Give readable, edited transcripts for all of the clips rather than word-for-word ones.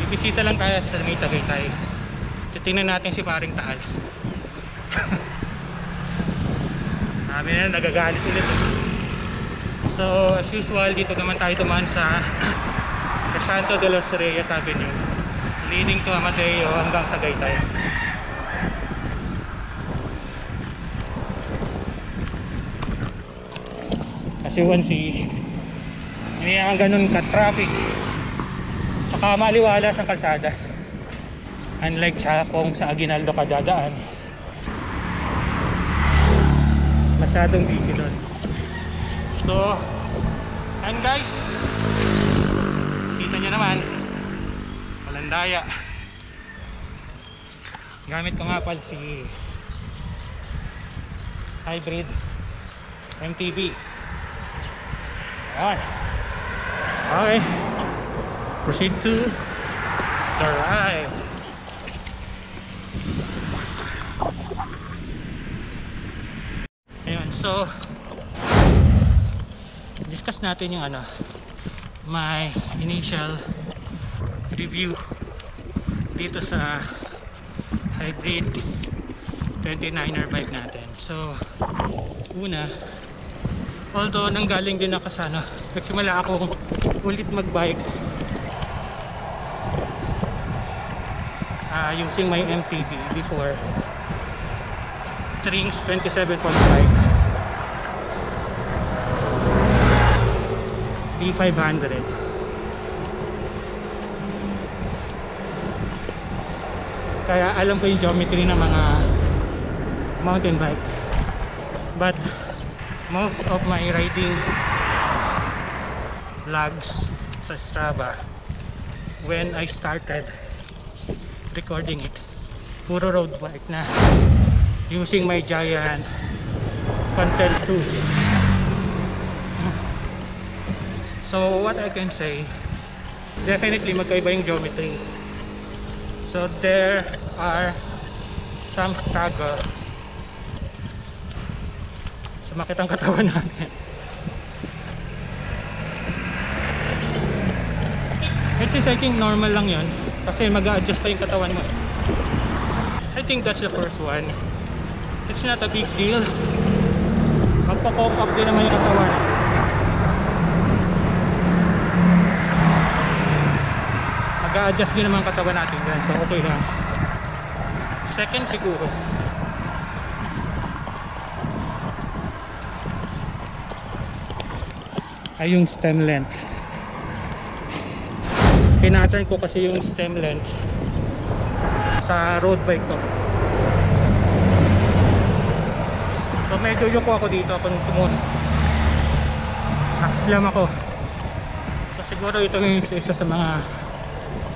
Bisita lang tayo sa may Tagaytay. Titingnan natin si paring Taal. Sabi na nagagalit ulit. So as usual, dito naman tayo tumaan sa Santo de los Reyes Avenue, leading to Amateo hanggang Tagaytay. Kasi once hindi naman ganun ka-traffic, saka maliwalas ang kalsada, unlike sa kung sa Aguinaldo ka dadaan, masyadong busy doon. So and guys, kita nyo naman, walang daya. Gamit ko nga pala si hybrid MTB. Okay, proceed to the right. Ayun, so discuss natin yung my initial review dito sa hybrid 29er bike natin. So una, although nanggaling din ako sa nagsimula akong ulit magbike using my MTB before, Trings 27.5 B500. Kaya alam ko yung geometry ng mga mountain bike, but most of my riding vlogs sa Strava, when I started recording it, puro road bike na using my Giant Content 2. So what I can say, definitely magkaiba yung geometry. So there are some struggle sa makitang katawan natin. Which is I think normal lang yun, kasi mag-a-adjust pa yung katawan mo. I think that's the first one. It's not a big deal. Magpa-cope up din naman yung katawan. Mag-a-adjust din naman katawan natin dyan, so okay lang. Second siguro, ay yung stem length. Pinattern ko kasi yung stem length sa road bike ko. So medyo yuko ako dito kung nakaslam ako. So siguro ito yung isa sa mga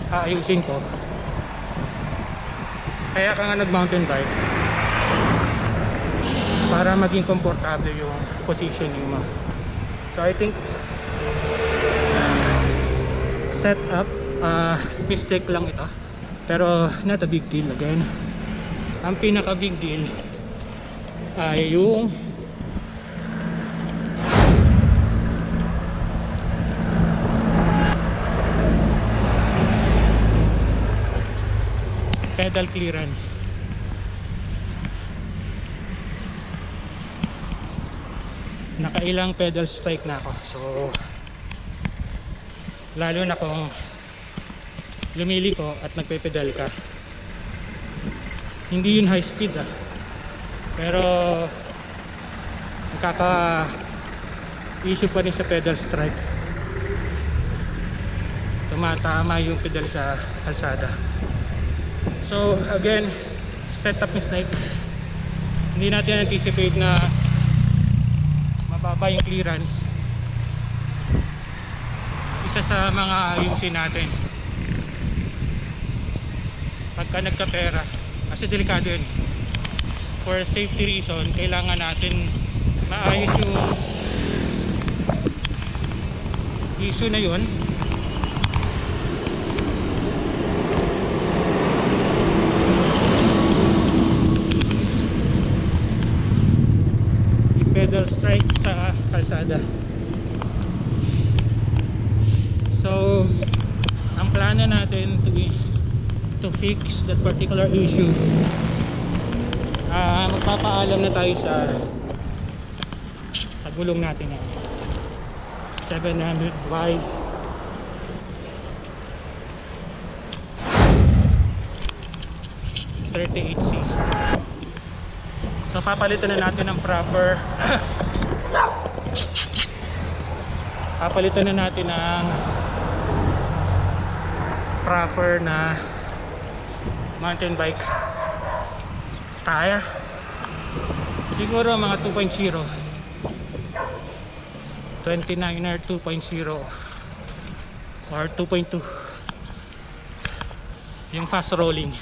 aayusin ko. Kaya ka nga nag mountain bike, para maging komportable yung positioning mo. So I think set up mistake lang ito, pero not a big deal. Again, ang pinaka big deal ay yung pedal clearance. Nakailang pedal strike na ako, so lalo na kung lumiliko at nagpe-pedal ka, hindi yun high speed pero nakaka-issue pa rin sa pedal strike, tumatama yung pedal sa kalsada. So again, setup mistake. Hindi natin anticipate na mababa yung clearance. Isa sa mga ayusin natin pagka nagkapera, kasi delikado yun. For safety reason, kailangan natin maayos yung issue na yun. Pedal strike sa kalsada. So ang plano natin to is to fix that particular issue, magpapaalam na tayo sa gulong natin yan. 700 wide, 38cc. So papalitan na natin ng proper na mountain bike tire. Siguro mga 2.0, 29er 2.0 or 2.2, yung fast rolling.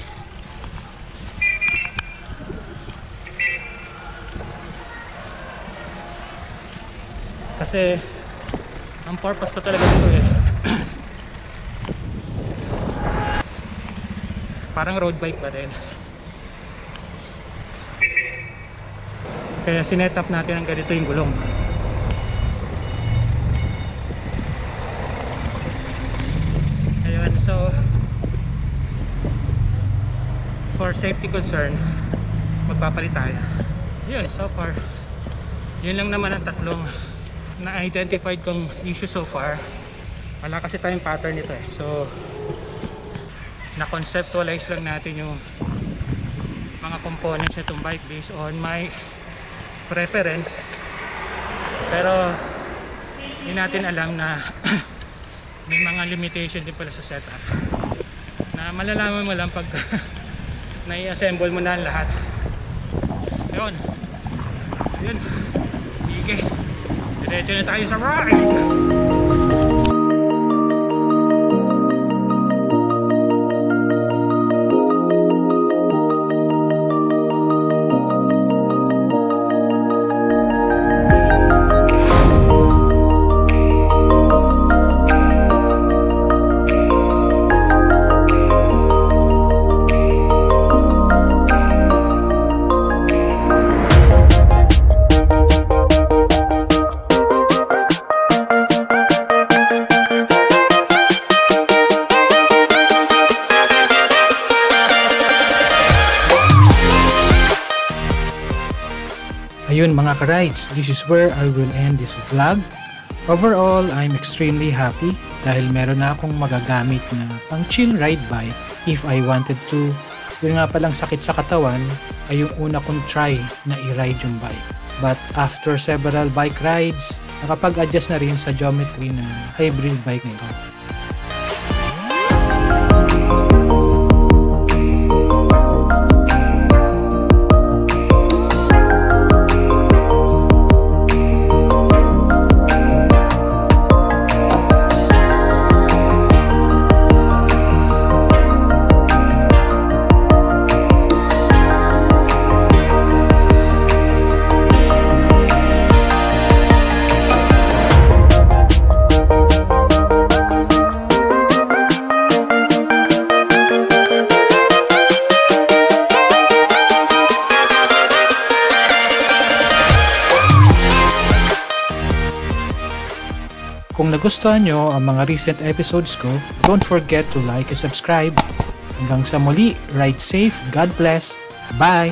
Kasi ang purpose ko talaga dito parang road bike pa din. Kaya sinet up natin ang ganito yung gulong. Ayun, so for safety concern magpapalit tayo. Yun, so far yun lang naman ang tatlong na-identified kong issue so far. Wala kasi tayong pattern nito so na-conceptualize lang natin yung mga components nitong bike based on my preference, pero hindi natin alam na may mga limitation din pala sa setup na malalaman mo lang pag nai-assemble mo na ang lahat. Yun, okay, diretso na tayo sa ride. Ayun mga ka-rides, this is where I will end this vlog. Overall, I'm extremely happy dahil meron na akong magagamit na pang chill ride bike if I wanted to. Yung nga palang sakit sa katawan ay yung una kong try na i-ride yung bike. But after several bike rides, nakapag-adjust na rin sa geometry na hybrid bike nito. Kung nagustuhan nyo ang mga recent episodes ko, don't forget to like and subscribe. Hanggang sa muli, ride safe, God bless, bye!